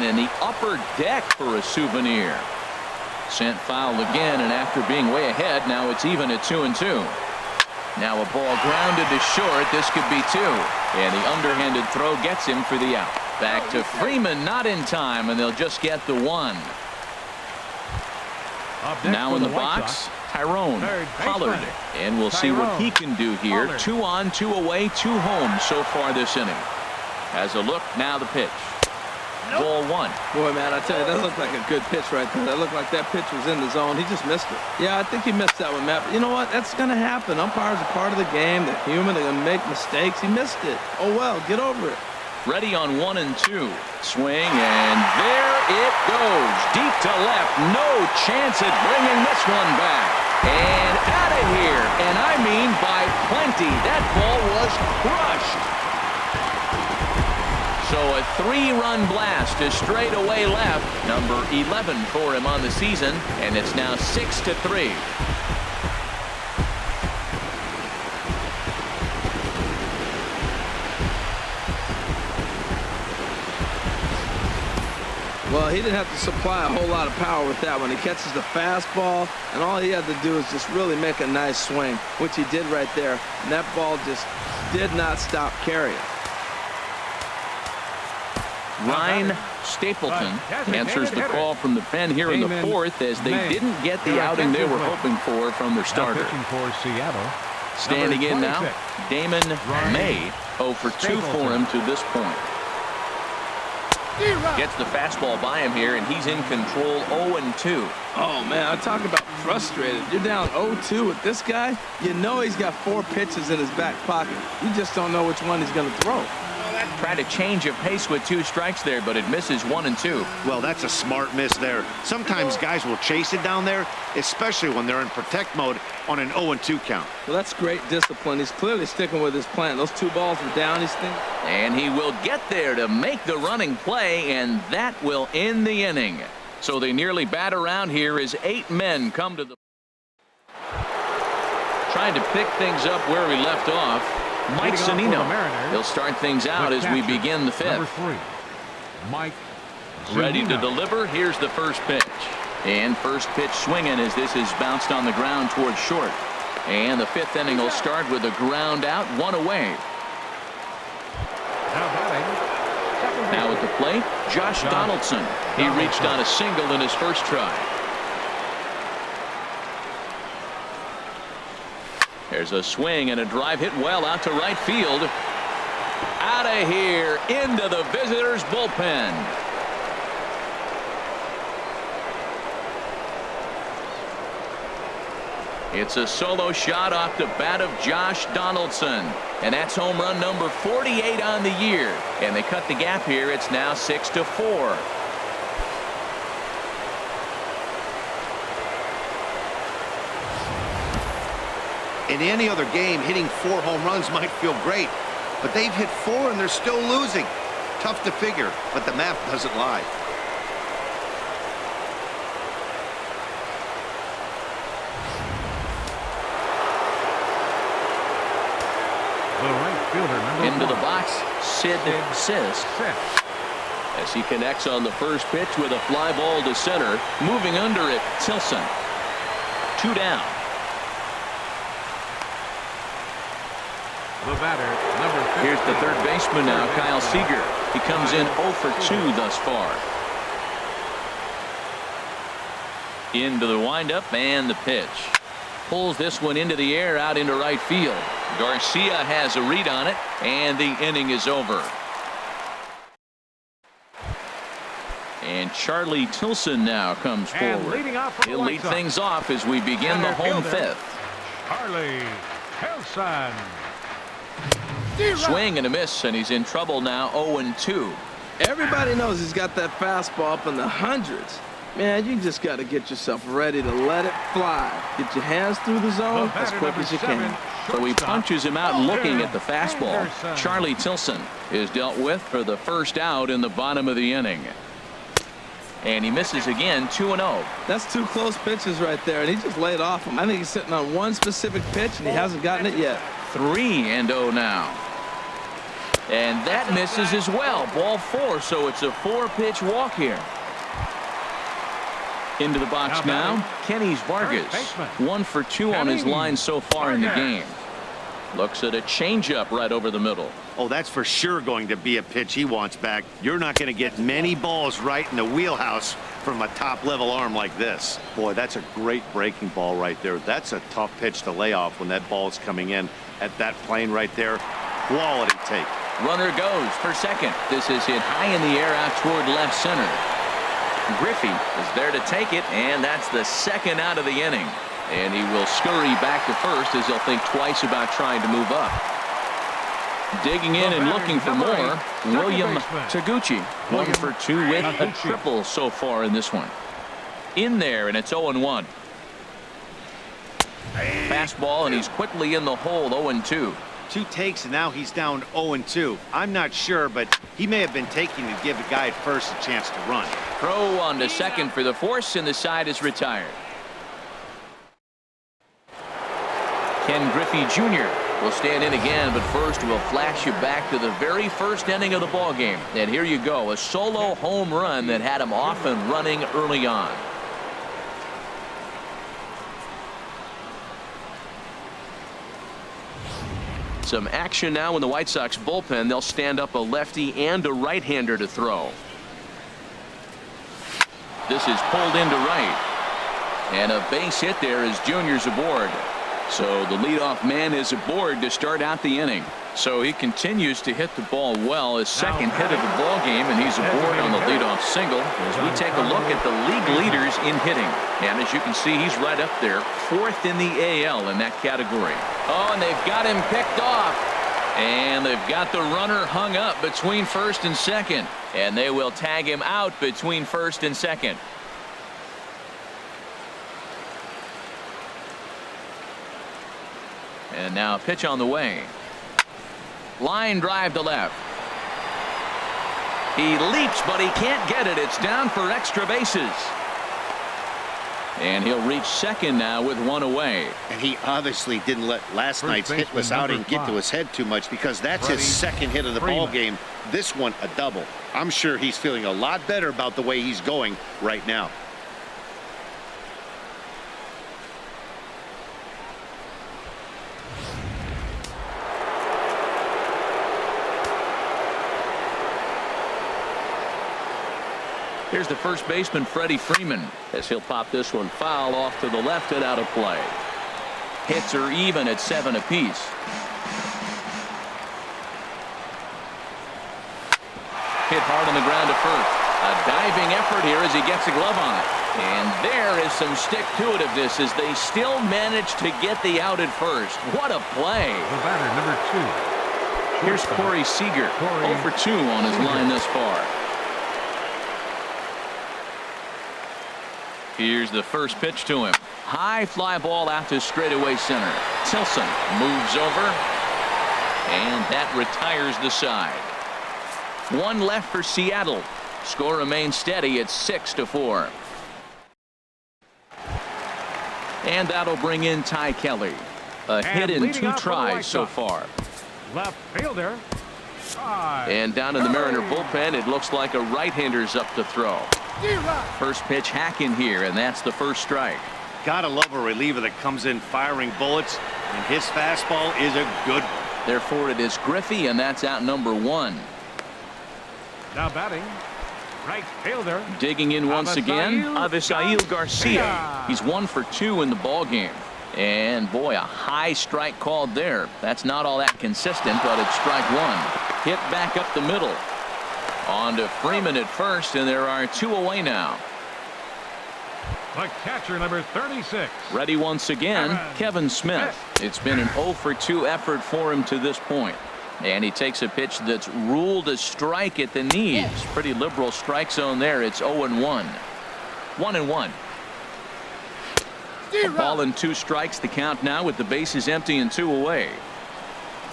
man in the upper deck for a souvenir. Sent foul again, and after being way ahead, now it's even at 2-2. Now a ball grounded to short. This could be 2. And the underhanded throw gets him for the out. Back to Freeman, not in time, and they'll just get the 1. Now in the box, Tyrone Pollard, and we'll see what he can do here. 2 on, 2 away, 2 home so far this inning. Has a look, now the pitch. Ball 1. Boy, man, I tell you, that looked like a good pitch right there. That looked like that pitch was in the zone. He just missed it. Yeah, I think he missed that one, Matt. But you know what? That's going to happen. Umpires are part of the game. They're human. They're going to make mistakes. He missed it. Oh, well, get over it. Ready on 1 and 2. Swing, and there it goes. Deep to left. No chance at bringing this one back. And out of here. And I mean by plenty. That ball was crushed. So a 3-run blast to straightaway left. Number 11 for him on the season. And it's now 6-3. Well, he didn't have to supply a whole lot of power with that one. He catches the fastball, and all he had to do is just really make a nice swing, which he did right there. And that ball just did not stop carrying. Ryan Stapleton answers the call from the pen here in the 4th, as they didn't get the outing they were hoping for from their starter. Standing in now, Damon May, 0 for 2 for him to this point. Gets the fastball by him here, and he's in control. 0-2. Oh, man, I talk about frustrated. You're down 0-2 with this guy. You know he's got 4 pitches in his back pocket. You just don't know which one he's going to throw. Try to change of pace with 2 strikes there, but it misses 1 and 2. Well, that's a smart miss there. Sometimes guys will chase it down there, especially when they're in protect mode on an 0-2 count. Well, that's great discipline. He's clearly sticking with his plan. Those 2 balls were down, he's thinking. And he will get there to make the running play, and that will end the inning. So they nearly bat around here as 8 men come to the... Trying to pick things up where we left off. Mike Zunino. He'll start things out as we begin the 5th. Mike ready to deliver. Here's the first pitch. And first pitch swinging as this is bounced on the ground towards short. And the 5th inning will start with a ground out, 1 away. Now at the plate, Josh Donaldson. He reached on a single in his first try. There's a swing and a drive hit well out to right field. Out of here into the visitors' bullpen. It's a solo shot off the bat of Josh Donaldson. And that's home run number 48 on the year. And they cut the gap here. It's now 6-4. In any other game, hitting 4 home runs might feel great, but they've hit 4 and they're still losing. Tough to figure, but the math doesn't lie. Into the box, Sid Sisk. As he connects on the first pitch with a fly ball to center. Moving under it, Tilson. 2 down. The batter, number 15. Here's the third baseman now, Kyle Seager. He comes in 0 for 2 thus far. Into the windup and the pitch. Pulls this one into the air out into right field. Garcia has a read on it, and the inning is over. And Charlie Tilson now comes forward. He'll lead things off as we begin the home 5th. Charlie Tilson. Swing and a miss, and he's in trouble now. 0-2. Everybody knows he's got that fastball up in the hundreds. Man, you just got to get yourself ready to let it fly. Get your hands through the zone as quick as you can. So he punches him out looking at the fastball. Charlie Tilson is dealt with for the first out in the bottom of the inning. And he misses again, 2-0. That's 2 close pitches right there, and he just laid off him. I think he's sitting on one specific pitch, and he hasn't gotten it yet. 3-0 now. And that misses as well. Ball 4, so it's a 4-pitch walk here. Into the box now, Kenny Vargas. 1 for 2 on his line so far in the game. Looks at a changeup right over the middle. Oh, that's for sure going to be a pitch he wants back. You're not going to get many balls right in the wheelhouse from a top-level arm like this. Boy, that's a great breaking ball right there. That's a tough pitch to lay off when that ball's coming in at that plane right there. Quality take. Runner goes for second. This is hit high in the air out toward left center. Griffey is there to take it, and that's the second out of the inning. And he will scurry back to first as he'll think twice about trying to move up. Digging in and looking for more, William Taguchi. 1 for 2 with a triple so far in this one. In there, and it's 0-1. Fastball, and he's quickly in the hole. 0-2. 2 takes, and now he's down 0-2. I'm not sure, but he may have been taking to give the guy at first a chance to run. Throw on to second for the force, and the side is retired. Ken Griffey Jr. will stand in again, but first we'll flash you back to the very first inning of the ball game. And here you go, a solo home run that had him off and running early on. Some action now in the White Sox bullpen. They'll stand up a lefty and a right-hander to throw. This is pulled into right. And a base hit there as Junior's aboard. So the leadoff man is aboard to start out the inning. So he continues to hit the ball well. His second hit of the ball game, and he's aboard on the leadoff single as we take a look at the league leaders in hitting. And as you can see, he's right up there, 4th in the AL in that category. Oh, and they've got him picked off. And they've got the runner hung up between first and second. And they will tag him out between first and second. And now a pitch on the way. Line drive to left. He leaps, but he can't get it. It's down for extra bases. And he'll reach second now with 1 away. And he obviously didn't let last night's hitless outing get to his head too much, because that's his second hit of the ball game. This one a double. I'm sure he's feeling a lot better about the way he's going right now. Here's the first baseman, Freddie Freeman, as he'll pop this one foul off to the left and out of play. Hits are even at 7 apiece. Hit hard on the ground to first. A diving effort here as he gets a glove on it. And there is some stick-to-itiveness as they still manage to get the out at first. What a play. The batter, number 2. Here's Corey Seager, 0 for 2 on his line thus far. Here's the first pitch to him. High fly ball out to straightaway center. Tilson moves over, and that retires the side. 1 left for Seattle. Score remains steady at 6-4. And that'll bring in Ty Kelly. A hit in 2 tries so far. Left fielder. And down in the Mariner bullpen, it looks like a right-hander's up to throw. First pitch hacking here, and that's the first strike. Gotta love a reliever that comes in firing bullets, and his fastball is a good one. Therefore, it is Griffey, and that's out number 1. Now batting, right fielder. Digging in once again, Avisail Garcia. He's 1 for 2 in the ball game. And boy, a high strike called there. That's not all that consistent, but it's strike 1. Hit back up the middle. On to Freeman at first, and there are 2 away now. The catcher, number 36. Ready once again, Kevin Smith. It's been an 0 for 2 effort for him to this point. And he takes a pitch that's ruled a strike at the knees. Pretty liberal strike zone there. It's 0-1. 1-1. A ball and 2 strikes, the count now with the bases empty and 2 away.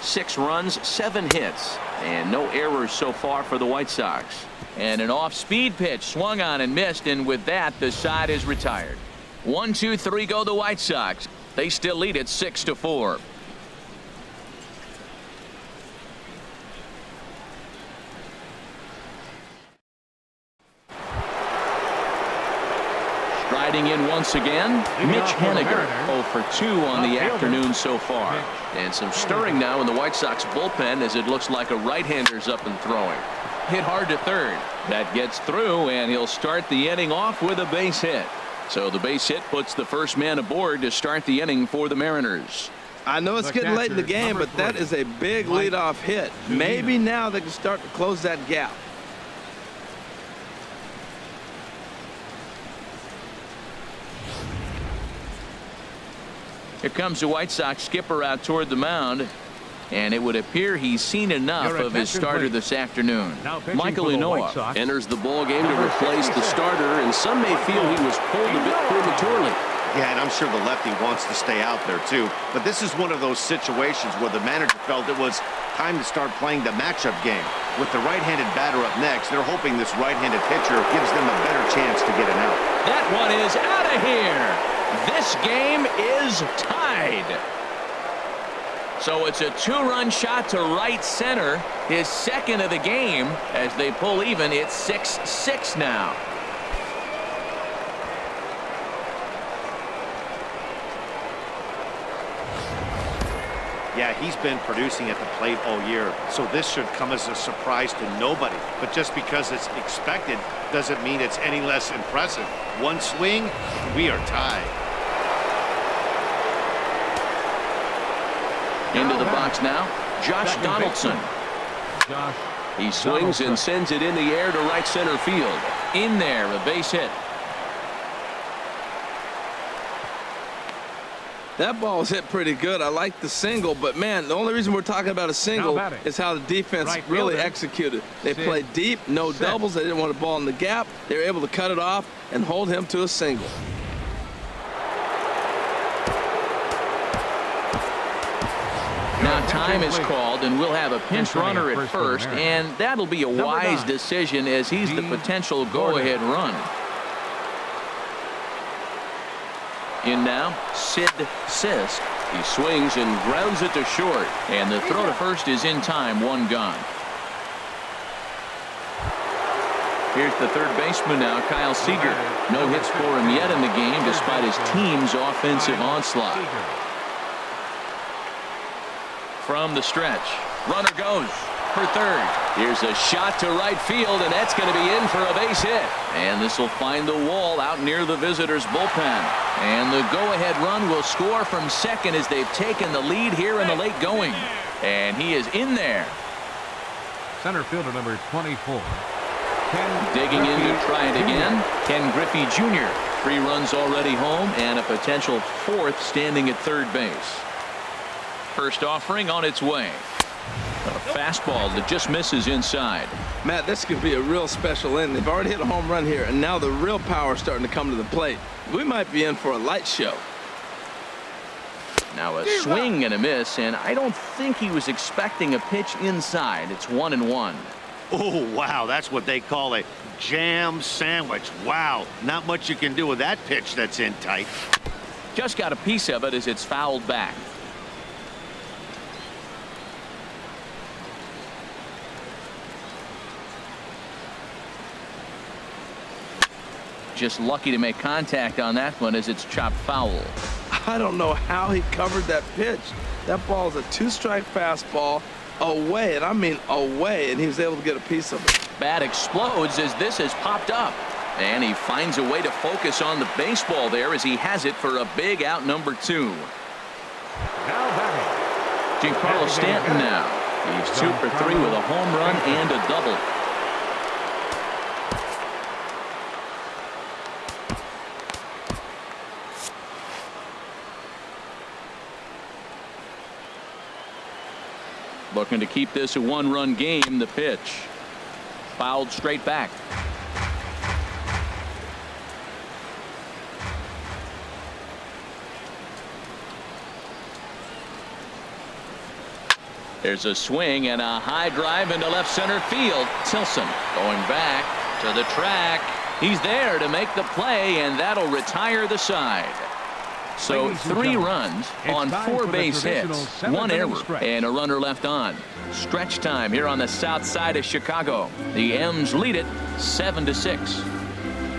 6 runs, 7 hits, and no errors so far for the White Sox. And an off-speed pitch swung on and missed, and with that, the side is retired. 1, 2, 3 go the White Sox. They still lead at 6-4. Riding in once again, Mitch Haniger, 0 for 2 on the afternoon so far. And some stirring now in the White Sox bullpen as it looks like a right-hander's up and throwing. Hit hard to third. That gets through, and he'll start the inning off with a base hit. So the base hit puts the first man aboard to start the inning for the Mariners. I know it's getting late in the game, but that is a big leadoff hit. Maybe now they can start to close that gap. Here comes the White Sox skipper out toward the mound. And it would appear he's seen enough of his starter this afternoon. Michael Unoa enters the ball game to replace the starter, and some may feel he was pulled a bit prematurely. Yeah, and I'm sure the lefty wants to stay out there too. But this is one of those situations where the manager felt it was time to start playing the matchup game. With the right-handed batter up next, they're hoping this right-handed pitcher gives them a better chance to get an out. That one is out of here. This game is tied. So it's a 2-run shot to right center, his second of the game. As they pull even, it's 6-6 now. Yeah, he's been producing at the plate all year, so this should come as a surprise to nobody. But just because it's expected doesn't mean it's any less impressive. One swing, we are tied. Into the box now, Josh Donaldson. He swings and sends it in the air to right center field. In there, a base hit. That ball was hit pretty good. I like the single, but man, the only reason we're talking about a single is how the defense really executed. They played deep, no doubles. They didn't want a ball in the gap. They were able to cut it off and hold him to a single. Now time is called, and we'll have a pinch runner at first, and that'll be a wise decision as he's the potential go-ahead run. In now, Sid Sisk. He swings and grounds it to short, and the throw to first is in time, one gone. Here's the third baseman now, Kyle Seager. No hits for him yet in the game despite his team's offensive onslaught. From the stretch, runner goes for third. Here's a shot to right field, and that's going to be in for a base hit. And this will find the wall out near the visitors' bullpen. And the go-ahead run will score from second as they've taken the lead here in the late going. And he is in there. Center fielder number 24. Digging in to try it again, Ken Griffey Jr. 3 runs already home and a potential 4th standing at third base. First offering on its way. A fastball that just misses inside. Matt, this could be a real special inning. They've already hit a home run here, and now the real power is starting to come to the plate. We might be in for a light show. Now a swing and a miss, and I don't think he was expecting a pitch inside. It's 1-1. Oh, wow, that's what they call a jam sandwich. Wow, not much you can do with that pitch that's in tight. Just got a piece of it as it's fouled back. Just lucky to make contact on that one as it's chopped foul. I don't know how he covered that pitch. That ball is a 2-strike fastball away, and I mean away, and he was able to get a piece of it. Bat explodes as this has popped up. And he finds a way to focus on the baseball there as he has it for a big out number 2. Now batting, Giancarlo Stanton now. He's 2 for 3 with a home run and a double. Looking to keep this a 1-run game. The pitch fouled straight back. There's a swing and a high drive into left center field. Tilson going back to the track. He's there to make the play, and that'll retire the side. So 3 runs on 4 base hits, 1 error, and a runner left on. Stretch time here on the south side of Chicago. The M's lead it 7-6.